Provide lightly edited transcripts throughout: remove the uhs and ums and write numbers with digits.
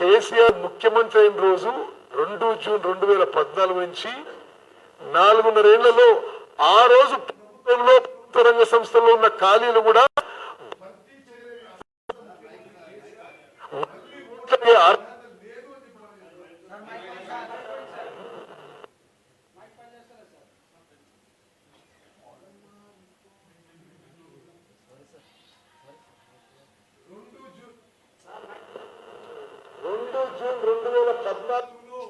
కేసీఆర్ ముఖ్యమంత్రి అయిన రోజు 2 జూన్ 2014 నుంచి 4.5 ఏళ్లలో ఆ రోజు ప్రభుత్వంలో ప్రభుత్వ రంగ సంస్థల్లో ఉన్న ఖాళీలు కూడా జూన్ 2014లో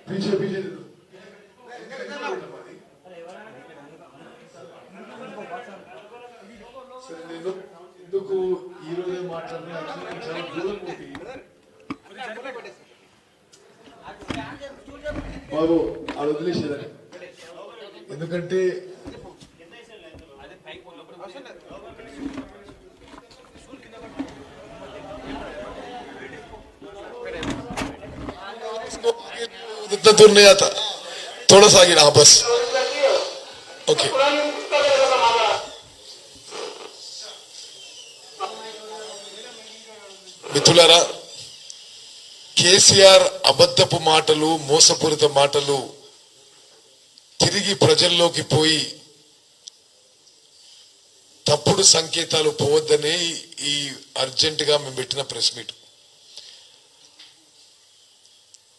पीछे पीछे ఎందుకు ఈ రోజే మాట్లాడినా చాలా దూరం ఉంది బాబు అది వదిలేసేదని ఎందుకంటే दूर नहीं आता थोड़ा सा आगे ना बस ओके మిత్రులారా కేసీఆర్ అబద్ధపు మాటలు మోసపూరిత మాటలు తిరిగి ప్రజల్లోకి పోయి తప్పుడు సంకేతాలు పోవద్దనే ఈ అర్జెంట్ గా మేము పెట్టిన ప్రెస్ మీట్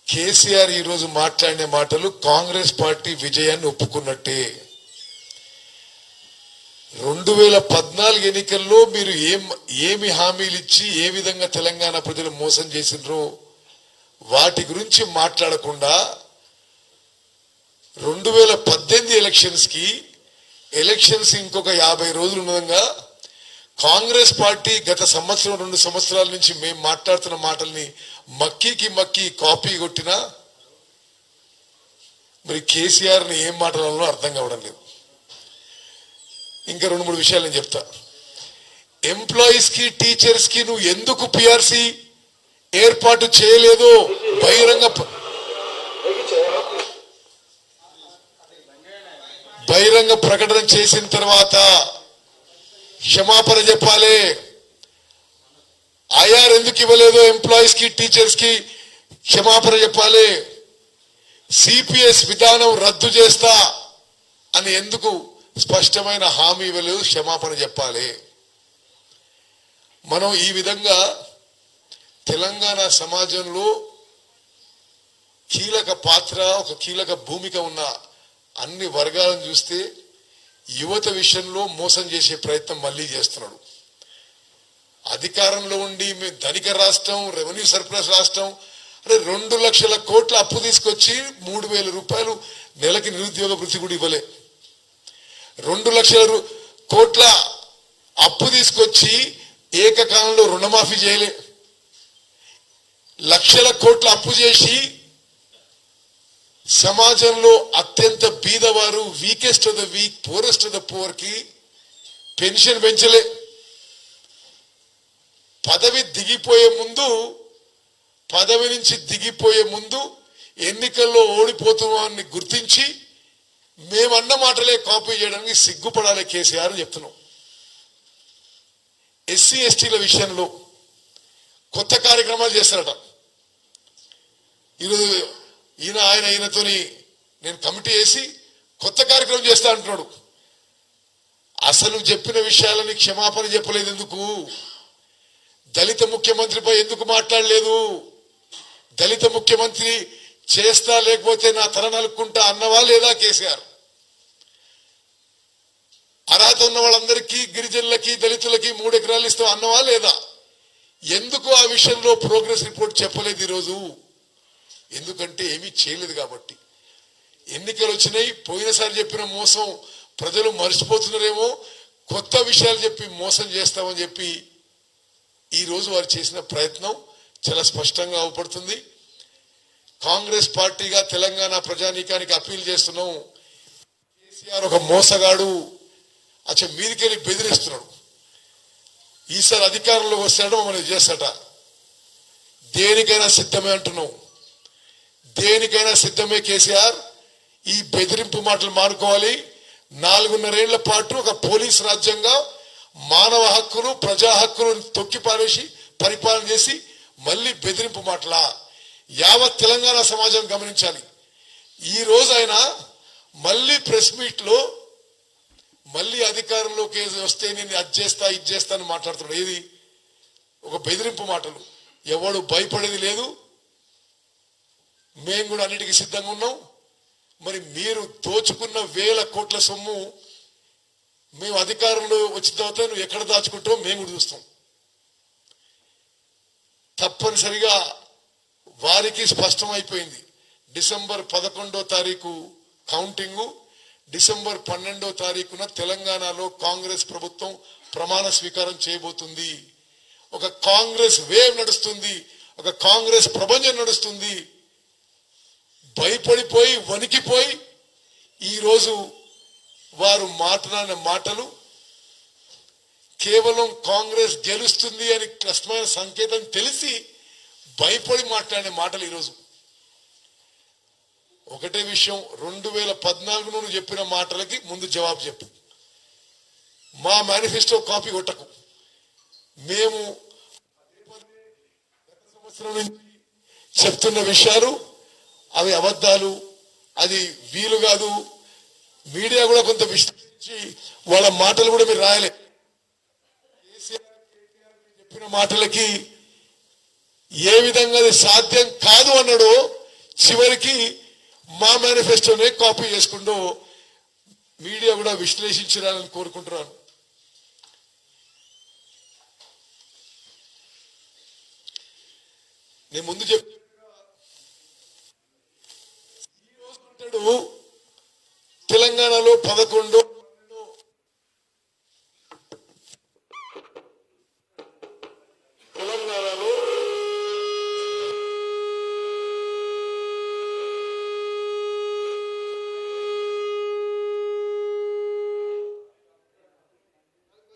కేసీఆర్ ఈ రోజు మాట్లాడిన మాటలు కాంగ్రెస్ పార్టీ విజయాన్ని ఒప్పుకున్నట్టే 2014 ఎన్నికల్లో మీరు ఏమి హామీలు ఇచ్చి ఏ విధంగా తెలంగాణ ప్రజలు మోసం చేసినరో వాటి గురించి మాట్లాడకుండా 2018 ఎలక్షన్స్ ఇంకొక 50 రోజులు ఉండగా కాంగ్రెస్ పార్టీ గత సంవత్సరం 2 సంవత్సరాల నుంచి మేము మాట్లాడుతున్న మాటల్ని మక్కి కాపీ కొట్టినా మరి కేసీఆర్ని ఏం మాట్లాడాలో అర్థం కావడం లేదు. ఇంకా 2-3 విషయాలు నేను చెప్తా. ఎంప్లాయీస్ కి టీచర్స్ కి నువ్వు ఎందుకు పిఆర్సి ఏర్పాటు చేయలేదు బహిరంగ ప్రకటన చేసిన తర్వాత క్షమాపణ చెప్పాలి. ఐఆర్ ఎందుకు ఇవ్వలేదు? ఎంప్లాయీస్ కి టీచర్స్ కి క్షమాపణ చెప్పాలి. సిపిఎస్ విధానం రద్దు చేస్తా అని ఎందుకు స్పష్టమైన హామీ ఇవ్వలేదు? క్షమాపణ చెప్పాలి. మనం ఈ విధంగా తెలంగాణ సమాజంలో కీలక పాత్ర, ఒక కీలక భూమిక ఉన్న అన్ని వర్గాలను చూస్తే యువత విషయంలో మోసం చేసే ప్రయత్నం మళ్ళీ చేస్తున్నాడు. అధికారంలో ఉండి మేము ధనిక రాష్ట్రం, రెవెన్యూ సర్ప్లస్ రాష్ట్రం, అంటే 2 లక్షల కోట్ల అప్పు తీసుకొచ్చి 3,000 రూపాయలు నెలకి నిరుద్యోగ వృత్తి కూడా ఇవ్వలే. 2 లక్షల కోట్ల అప్పు తీసుకొచ్చి ఏకకాలంలో రుణమాఫీ చేయలే. లక్షల కోట్ల అప్పు చేసి సమాజంలో అత్యంత బీదవారు, weakest of the weak, poorest of the poor కి పెన్షన్ పెంచలే. పదవి నుంచి దిగిపోయే ముందు ఎన్నికల్లో ఓడిపోతున్నామని గుర్తించి మేమన్న మాటలే కాపీ చేయడానికి సిగ్గుపడాలి కేసీఆర్ చెప్తున్నాం. ఎస్సీ ఎస్టీల విషయంలో కొత్త కార్యక్రమాలు చేస్తారట. ఈరోజు ఆయనతోని నేను కమిటీ వేసి కొత్త కార్యక్రమం చేస్తా అంటున్నాడు. అసలు చెప్పిన విషయాలని క్షమాపణ చెప్పలేదు ఎందుకు? దళిత ముఖ్యమంత్రిపై ఎందుకు మాట్లాడలేదు? దళిత ముఖ్యమంత్రి చేస్తా లేకపోతే నా తల నలుక్కుంటా అన్నవా లేదా కేసీఆర్? అర్హత ఉన్న వాళ్ళందరికీ, గిరిజనులకి, దళితులకి 3 ఎకరాలు ఇస్తాం అన్నవా లేదా? ఎందుకు ఆ విషయంలో ప్రోగ్రెస్ రిపోర్ట్ చెప్పలేదు ఈరోజు? ఎందుకంటే ఏమీ చేయలేదు కాబట్టి. ఎన్నికలు వచ్చినాయి, పోయినసారి చెప్పిన మోసం ప్రజలు మర్చిపోతున్నారేమో, కొత్త విషయాలు చెప్పి మోసం చేస్తామని చెప్పి ఈరోజు వారు చేసిన ప్రయత్నం చాలా స్పష్టంగా అవపడుతుంది. కాంగ్రెస్ పార్టీగా తెలంగాణ ప్రజానీకానికి అప్పీల్ చేస్తున్నాం. కేసీఆర్ ఒక మోసగాడు, మీదికెళ్ళి బెదిరిస్తున్నాడు. ఈసారి అధికారంలోకి వస్తాడో మమ్మల్ని చేస్తాట. దేనికైనా సిద్ధమే అంటున్నాం, దేనికైనా సిద్ధమే. కేసీఆర్ ఈ బెదిరింపు మాటలు మానుకోవాలి. 4.5 ఏళ్ల పాటు ఒక పోలీస్ రాజ్యంగా మానవ హక్కులు, ప్రజా హక్కులు తొక్కి పారేసి పరిపాలన చేసి మళ్ళీ బెదిరింపు మాటల యావత్ తెలంగాణ సమాజం గమనించాలి. ఈ రోజు ఆయన మళ్ళీ ప్రెస్ మీట్ లో మళ్ళీ అధికారంలోకి వస్తే నేను అది చేస్తా ఇది చేస్తా అని మాట్లాడుతున్నాడు. ఏది? ఒక బెదిరింపు మాటలు. ఎవడు భయపడేది లేదు. మేము కూడా అన్నిటికీ సిద్ధంగా ఉన్నాం. మరి మీరు దోచుకున్న 1000 కోట్ల సొమ్ము మేము అధికారంలో వచ్చిన తర్వాత నువ్వు ఎక్కడ దాచుకుంటావో మేము కూడా చూస్తాం. తప్పనిసరిగా వారికి స్పష్టమైపోయింది. డిసెంబర్ 11వ తారీఖు కౌంటింగు, డిసెంబర్ 12వ తారీఖున తెలంగాణలో కాంగ్రెస్ ప్రభుత్వం ప్రమాణ స్వీకారం చేయబోతుంది. ఒక కాంగ్రెస్ వేవ్ నడుస్తుంది, ఒక కాంగ్రెస్ ప్రపంచం నడుస్తుంది. భయపడిపోయి వణికిపోయి ఈరోజు వారు మాట్లాడిన మాటలు కేవలం కాంగ్రెస్ గెలుస్తుంది అని స్పష్టమైన సంకేతం తెలిసి భయపడి మాట్లాడిన మాటలు. ఈరోజు ఒకటే విషయం, 2014 నువ్వు చెప్పిన మాటలకి ముందు జవాబు చెప్పు. మా మేనిఫెస్టో కాపీ కొట్టకు. మేము గత సంవత్సరం నుంచి చెప్తున్న విషయాలు అవి అబద్ధాలు, అది వీలు కాదు. మీడియా కూడా కొంత విశ్లేషించి వాళ్ళ మాటలు కూడా మీరు రాయలే. చెప్పిన మాటలకి ఏ విధంగా అది సాధ్యం కాదు అన్నాడో చివరికి మా మేనిఫెస్టోనే కాపీ చేసుకుంటూ మీడియా కూడా విశ్లేషించాలని కోరుకుంటున్నాను. నేను ముందు చెప్పాడు 11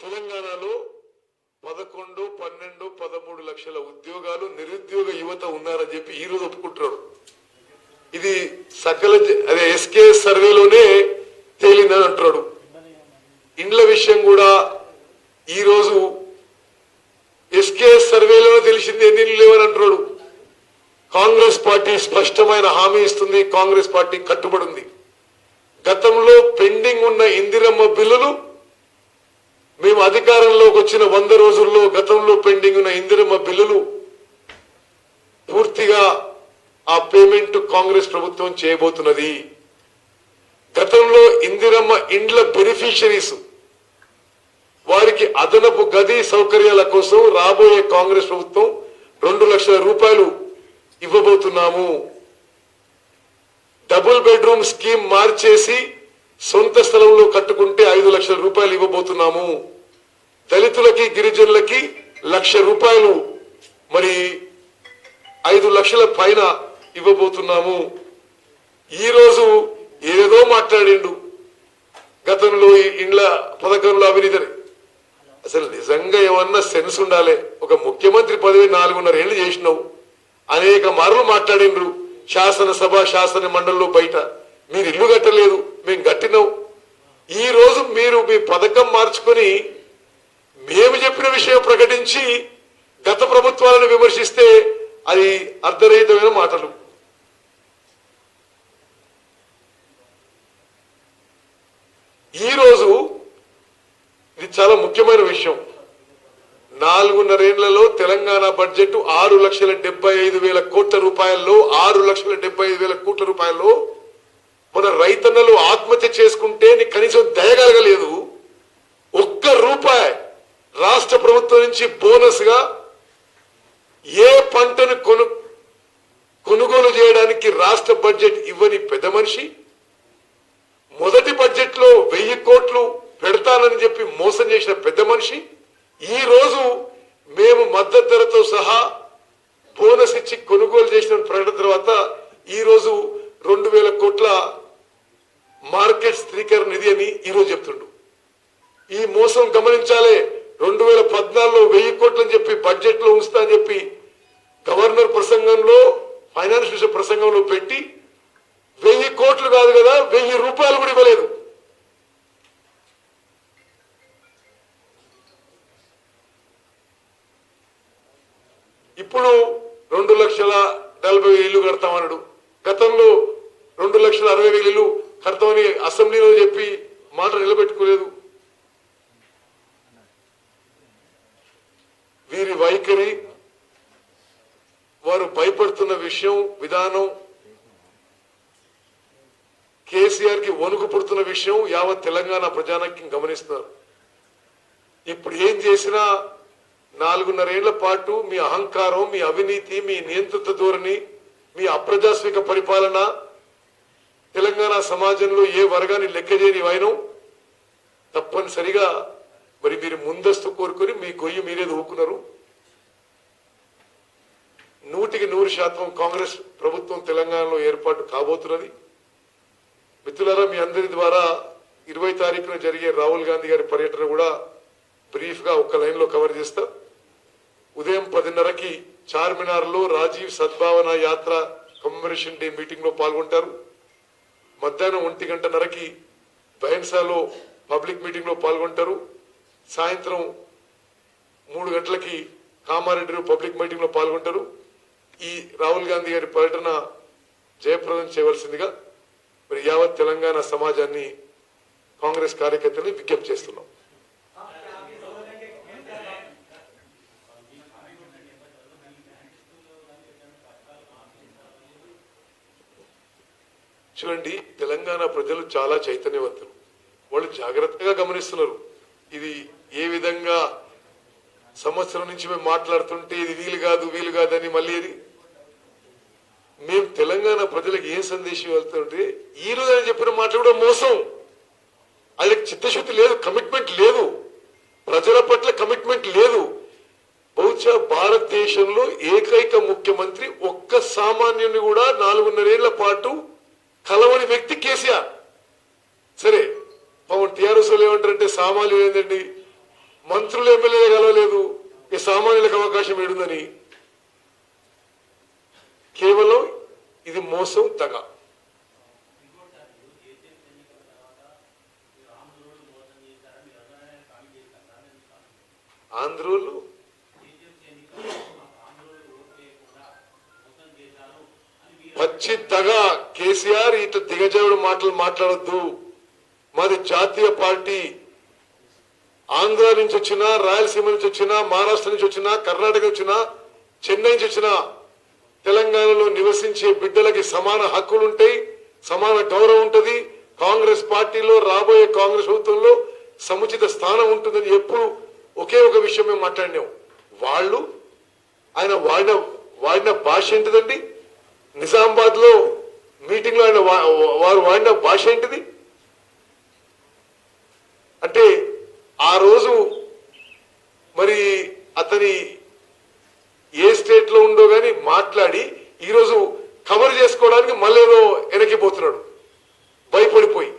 తెలంగాణలో 11, 12, 13 లక్షల ఉద్యోగాలు నిరుద్యోగ యువత ఉన్నారని చెప్పి ఈ రోజు ఒప్పుకుంటున్నారు. ఇది సకల అదే ఎస్కే సర్వేలోనే తేలిందని అంటున్నాడు. ఇండ్ల విషయం కూడా ఈ రోజు ఎస్కే సర్వేలోనే తెలిసింది ఎన్ని ఇళ్ళు లేవని అంటున్నాడు. కాంగ్రెస్ పార్టీ స్పష్టమైన హామీ ఇస్తుంది. కాంగ్రెస్ పార్టీ కట్టుబడి ఉంది. గతంలో పెండింగ్ ఉన్న ఇందిరమ్మ బిల్లులు మేము అధికారంలోకి వచ్చిన 100 రోజుల్లో గతంలో పెండింగ్ ఉన్న ఇందిరమ్మ బిల్లులు పూర్తిగా ఆ పేమెంట్ కాంగ్రెస్ ప్రభుత్వం చేయబోతున్నది. గతంలో ఇందిరమ్మ ఇండ్ల బెనిఫిషరీస్ వారికి అదనపు గది సౌకర్యాల కోసం రాబోయే కాంగ్రెస్ ప్రభుత్వం 2 లక్షల రూపాయలు ఇవ్వబోతున్నాము. డబుల్ బెడ్రూమ్ స్కీమ్ మార్చేసి సొంత స్థలంలో కట్టుకుంటే 5 లక్షల రూపాయలు ఇవ్వబోతున్నాము. దళితులకి గిరిజనులకి 1 లక్ష రూపాయలు మరి 5 లక్షల పైన ఇవ్వబోతున్నాము. ఈ రోజు ఏదో మాట్లాడిండు గతంలో ఇండ్ల పథకంలో అవినీతిని. అసలు నిజంగా ఏమన్నా సెన్స్ ఉండాలి. ఒక ముఖ్యమంత్రి పదవి 4.5 ఏళ్ళు చేసినావు. అనేక మార్లు మాట్లాడిండ్రు శాసనసభ శాసన మండలిలో బయట. మీరు ఇల్లు కట్టలేదు, మేము కట్టినాం. ఈ రోజు మీరు మీ పథకం మార్చుకొని మేము చెప్పిన విషయం ప్రకటించి గత ప్రభుత్వాలను విమర్శిస్తే అది అర్ధరహితమైన మాటలు. ఈ రోజు ఇది చాలా ముఖ్యమైన విషయం. 4.5 ఏళ్లలో తెలంగాణ బడ్జెట్ 6,75,000 కోట్ల రూపాయల్లో 6,75,000 కోట్ల రూపాయల్లో మన రైతన్నలు ఆత్మహత్య చేసుకుంటే కనీసం దయగలగలేదు. 1 రూపాయి రాష్ట్ర ప్రభుత్వం నుంచి బోనస్ గా ఏ పంటను కొనుగోలు చేయడానికి రాష్ట్ర బడ్జెట్ ఇవ్వని పెద్ద మనిషి మొదటి బడ్జెట్ లో 1000 కోట్లు పెడతానని చెప్పి మోసం చేసిన పెద్ద మనిషి ఈ రోజు మేము మద్దతు ధరతో సహా బోనస్ ఇచ్చి కొనుగోలు చేసిన ప్రకటన తర్వాత ఈ రోజు 2,000 కోట్ల మార్కెట్ స్థిరీకరణ నిధి అని ఈ రోజు చెప్తుండు. ఈ మోసం గమనించాలి. 2014లో 1000 కోట్లు అని చెప్పి బడ్జెట్ లో ఉంచుతా అని చెప్పి గవర్నర్ ప్రసంగంలో ఫైనాన్స్ మినిస్టర్ ప్రసంగంలో పెట్టి 1000 కోట్లు కాదు కదా 1000 రూపాయలు కూడా ఇవ్వలేదు. ఇప్పుడు 2,40,000 ఇల్లు కడతామన్నాడు. గతంలో 2,60,000 ఇల్లు కడతామని అసెంబ్లీలో చెప్పి మాట నిలబెట్టుకోలేదు. వీరి వైఖరి, వారు భయపడుతున్న విషయం విధానం, కేసీఆర్ కి వణుకు పుడుతున్న విషయం యావత్ తెలంగాణ ప్రజానీకం గమనిస్తున్నారు. ఇప్పుడు ఏం చేసినా 4.5 ఏళ్ల పాటు మీ అహంకారం, మీ అవినీతి, మీ నియంత్రిత ధోరణి, మీ అప్రజాస్మిక పరిపాలన తెలంగాణ సమాజంలో ఏ వర్గాన్ని లెక్క చేయని వైనం తప్పనిసరిగా మరి మీరు ముందస్తు కోరుకొని మీ గొయ్యి మీరే ఊకున్నారు. 100% కాంగ్రెస్ ప్రభుత్వం తెలంగాణలో ఏర్పాటు కాబోతున్నది. మిత్రులారా, మీ అందరి ద్వారా 20 తారీఖున జరిగే రాహుల్ గాంధీ గారి పర్యటన కూడా బ్రీఫ్ గా ఒక్క లైన్ లో కవర్ చేస్తా. ఉదయం 10:30కి చార్మినార్ లో రాజీవ్ సద్భావన యాత్ర కమెమరేషన్ డే మీటింగ్ లో పాల్గొంటారు. మధ్యాహ్నం 1:30కి బైన్సాలో పబ్లిక్ మీటింగ్ లో పాల్గొంటారు. సాయంత్రం 3 గంటలకి కామారెడ్డిలో పబ్లిక్ మీటింగ్ లో పాల్గొంటారు. ఈ రాహుల్ గాంధీ గారి పర్యటన జయప్రదం చేయవలసిందిగా మరి యావత్ తెలంగాణ సమాజాన్ని కాంగ్రెస్ కార్యకర్తల్ని విజ్ఞప్తి చేస్తున్నాం. చూడండి, తెలంగాణ ప్రజలు చాలా చైతన్యవంతులు. వాళ్ళు జాగ్రత్తగా గమనిస్తున్నారు. ఇది ఏ విధంగా సంవత్సరం నుంచి మేము మాట్లాడుతుంటే ఇది వీలు కాదని మళ్ళీ ఇది మేము తెలంగాణ ప్రజలకు ఏం సందేశం వెళ్తుంటే ఈ రోజు ఆయన చెప్పిన మాట కూడా మోసం. వాళ్ళకి చిత్తశుద్ధి లేదు, కమిట్మెంట్ లేదు, ప్రజల పట్ల కమిట్మెంట్ లేదు. బహుశా భారతదేశంలో ఏకైక ముఖ్యమంత్రి ఒక్క సామాన్యుని కూడా 4.5 ఏళ్ల పాటు కలవని వ్యక్తి కేసీఆర్. సరే పవన్ టీఆర్ఎస్ వాళ్ళు ఏమంటారంటే సామాన్యులు ఏంటండి, మంత్రులు ఎమ్మెల్యే కలవలేదు, ఈ సామాన్యులకు అవకాశం ఏడుందని. కేవలం ఇది మోసం, దగ. ఆంధ్రోలు పచ్చి దగ. కేసీఆర్ ఇట్లా దిగజారుడు మాటలు మాట్లాడొద్దు. మాది జాతీయ పార్టీ. ఆంధ్ర నుంచి వచ్చినా, రాయలసీమ నుంచి వచ్చినా, మహారాష్ట్ర నుంచి వచ్చినా, కర్ణాటక వచ్చినా, చెన్నై నుంచి వచ్చినా తెలంగాణలో నివసించే బిడ్డలకి సమాన హక్కులుంటాయి, సమాన గౌరవం ఉంటుంది. కాంగ్రెస్ పార్టీలో రాబోయే కాంగ్రెస్ ప్రభుత్వంలో సముచిత స్థానం ఉంటుందని ఎప్పుడు ఒకే ఒక విషయం మేము మాట్లాడినాం. ఆయన వాడిన భాష ఏంటిదండి? నిజామాబాద్ లో మీటింగ్ లో వారు వాడిన భాష ఏంటిది అంటే, ఆ రోజు మరి అతని ఏ స్టేట్ లో ఉండో గాని మాట్లాడి ఈరోజు కవర్ చేసుకోవడానికి మళ్ళేదో వెనక్కిపోతున్నాడు భయపడిపోయి.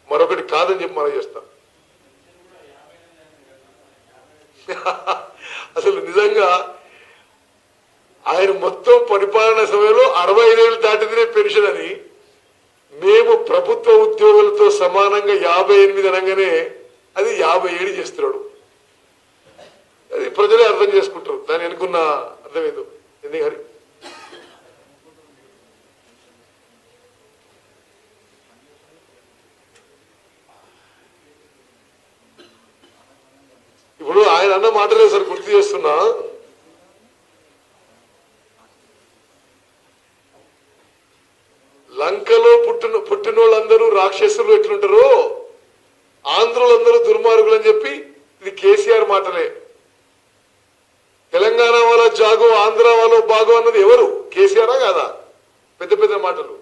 మరొకటి కాదని చెప్పి మనం చేస్తాం. అసలు నిజంగా ఆయన మొత్తం పరిపాలన సమయంలో 65 ఏళ్ళు దాటితేనే పెన్షన్ అని, మేము ప్రభుత్వ ఉద్యోగులతో సమానంగా 58 అనగానే అది 57 చేస్తున్నాడు. అది ప్రజలే అర్థం చేసుకుంటారు. దాని అనుకున్న అర్థమేదో ఎందుకు గారి ఇప్పుడు ఆయన అన్న మాటలే సార్ గుర్తు చేస్తున్నా. లంకలో పుట్టిన వాళ్ళందరూ రాక్షసులు ఎట్లుంటారో ఆంధ్రులందరూ దుర్మార్గులు అని చెప్పి ఇది కేసీఆర్ మాటలే. తెలంగాణ వాళ్ళ జాగో, ఆంధ్ర వాళ్ళ బాగో అన్నది ఎవరు? కేసీఆరా కాదా? పెద్ద పెద్ద మాటలు.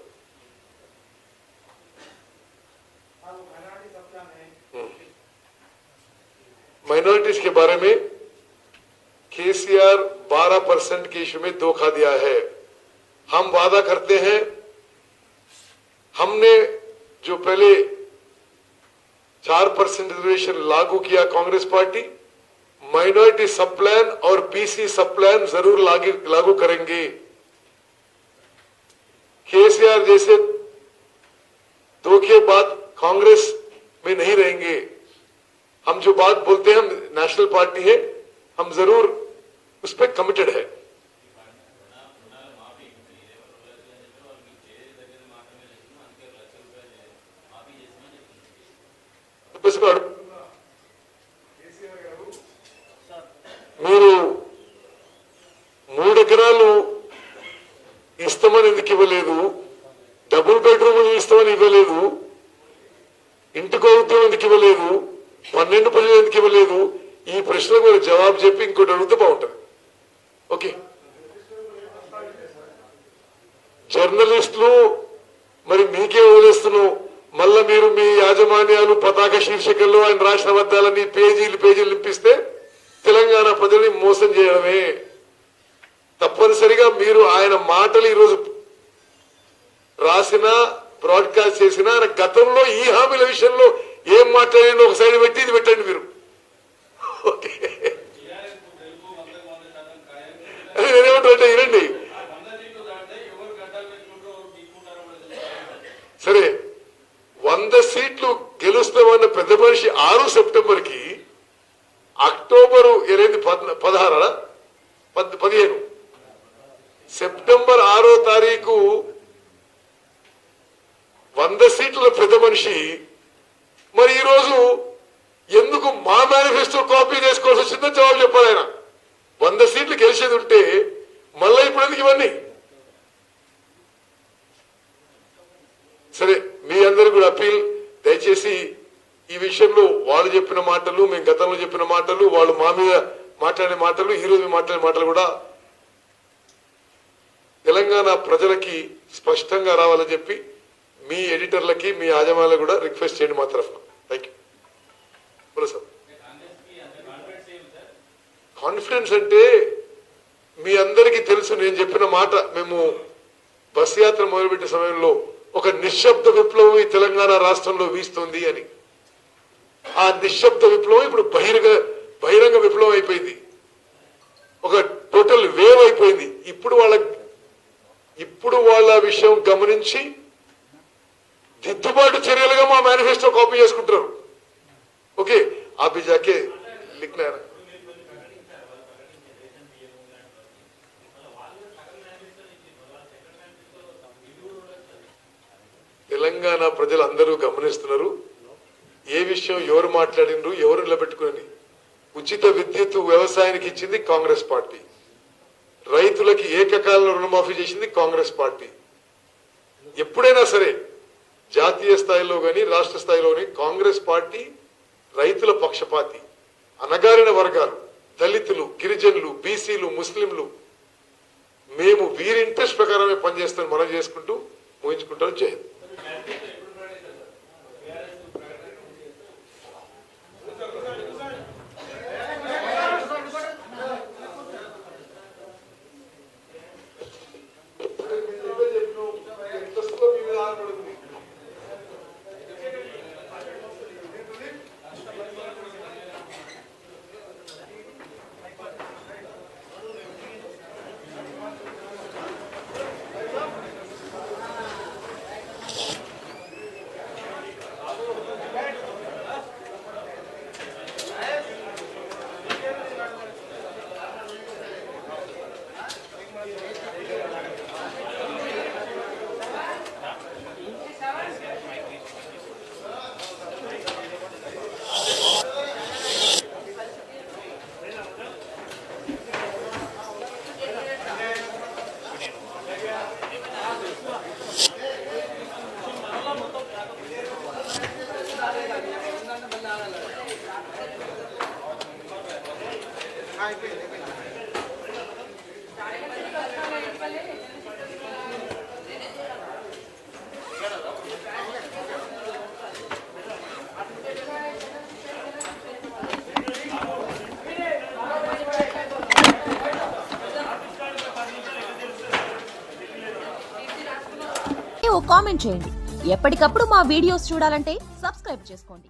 माइनॉरिटीज के बारे में केसीआर 12% के इशू में धोखा दिया है. हम वादा करते हैं, हमने जो पहले 4% रिजर्वेशन लागू किया कांग्रेस पार्टी, माइनॉरिटी सब प्लान और बीसी सब प्लान जरूर लागू करेंगे. केसीआर जैसे धोखेबाज कांग्रेस में नहीं रहेंगे. हम जो बात बोलते हैं, हम नेशनल पार्टी है, हम जरूर उस पर कमिटेड है. మీరు 3 ఎకరాలు ఇస్తామని ఎందుకు ఇవ్వలేదు? డబుల్ బెడ్రూమ్ ఇస్తామని ఇవ్వలేదు. ఇంటికో ఉద్యోగం ఎందుకు ఇవ్వలేదు? 12 పనులు ఎందుకు ఇవ్వలేదు? ఈ ప్రశ్నకు మీరు జవాబు చెప్పి ఇంకోటి అడిగితే బాగుంటుంది. ఓకే, జర్నలిస్టులు మరి మీకే వదిలేస్తున్నాం. మళ్ళా మీరు మీ యాజమాన్యాలు పతాక శీర్షికల్లో ఆయన రాసిన అబద్ధాలని పేజీలు నింపిస్తే తెలంగాణ ప్రజల్ని మోసం చేయడమే. తప్పనిసరిగా మీరు ఆయన మాటలు ఈరోజు రాసిన బ్రాడ్కాస్ట్ చేసిన గతంలో ఈ హామీల విషయంలో ఏం మాట్లాడిన ఒక సైడ్ పెట్టి ఇది పెట్టండి మీరు. ఓకే, నేనేమంటే వినండి. సరే, 100 సీట్లు గెలుస్తామన్న పెద్ద మనిషి 6 సెప్టెంబర్కి అక్టోబరు 15 సెప్టెంబర్ 6వ తారీఖు 100 సీట్ల పెద్ద మనిషి మరి ఈరోజు ఎందుకు మా మేనిఫెస్టో కాపీ చేసుకోవాల్సి వచ్చిందో జవాబు చెప్పాలి. ఆయన 100 సీట్లు గెలిచేది ఉంటే మళ్ళీ ఇప్పుడు ఎందుకు ఇవన్నీ? సరే, మీ అందరూ కూడా అప్పీల్, దయచేసి ఈ విషయంలో వాళ్ళు చెప్పిన మాటలు, మేము గతంలో చెప్పిన మాటలు, వాళ్ళు మా మీద మాట్లాడే మాటలు, ఈ రోజు మాట్లాడే మాటలు కూడా తెలంగాణ ప్రజలకి స్పష్టంగా రావాలని చెప్పి మీ ఎడిటర్లకి మీ యాజమాన్యాలకు కూడా రిక్వెస్ట్ చేయండి మా తరఫున. Thank you sir. కాన్ఫిడెన్స్ అంటే మీ అందరికీ తెలుసు, నేను చెప్పిన మాట, మేము బస్ యాత్ర మొదలుపెట్టే సమయంలో ఒక నిశ్శబ్ద విప్లవం ఈ తెలంగాణ రాష్ట్రంలో వీస్తుంది అని. ఆ నిశ్శబ్ద విప్లవం ఇప్పుడు బహిరంగ విప్లవం అయిపోయింది, ఒక టోటల్ వేవ్ అయిపోయింది. ఇప్పుడు వాళ్ళ విషయం గమనించి దిద్దుబాటు చర్యలుగా మా మేనిఫెస్టో కాపీ చేసుకుంటారు. ఓకే, आप जाके लिखना है. తెలంగాణ ప్రజలు అందరూ గమనిస్తున్నారు ఏ విషయం ఎవరు మాట్లాడినరు, ఎవరు నిలబెట్టుకుని. ఉచిత విద్యుత్ వ్యవసాయానికి ఇచ్చింది కాంగ్రెస్ పార్టీ, రైతులకి ఏకకాలంలో రుణమాఫీ చేసింది కాంగ్రెస్ పార్టీ. ఎప్పుడైనా సరే జాతీయ స్థాయిలో గాని రాష్ట్ర స్థాయిలో గాని కాంగ్రెస్ పార్టీ రైతుల పక్షపాతి. అనగారిన వర్గాలు, దళితులు, గిరిజనులు, బీసీలు, ముస్లింలు, మేము వీరి ఇంట్రెస్ట్ ప్రకారమే పనిచేస్తాం మనం చేసుకుంటూ ఊహించుకుంటాం. జై హింద్. కామెంట్ చేయండి. ఎప్పటికప్పుడు మా వీడియోస్ చూడాలంటే సబ్స్క్రైబ్ చేసుకోండి.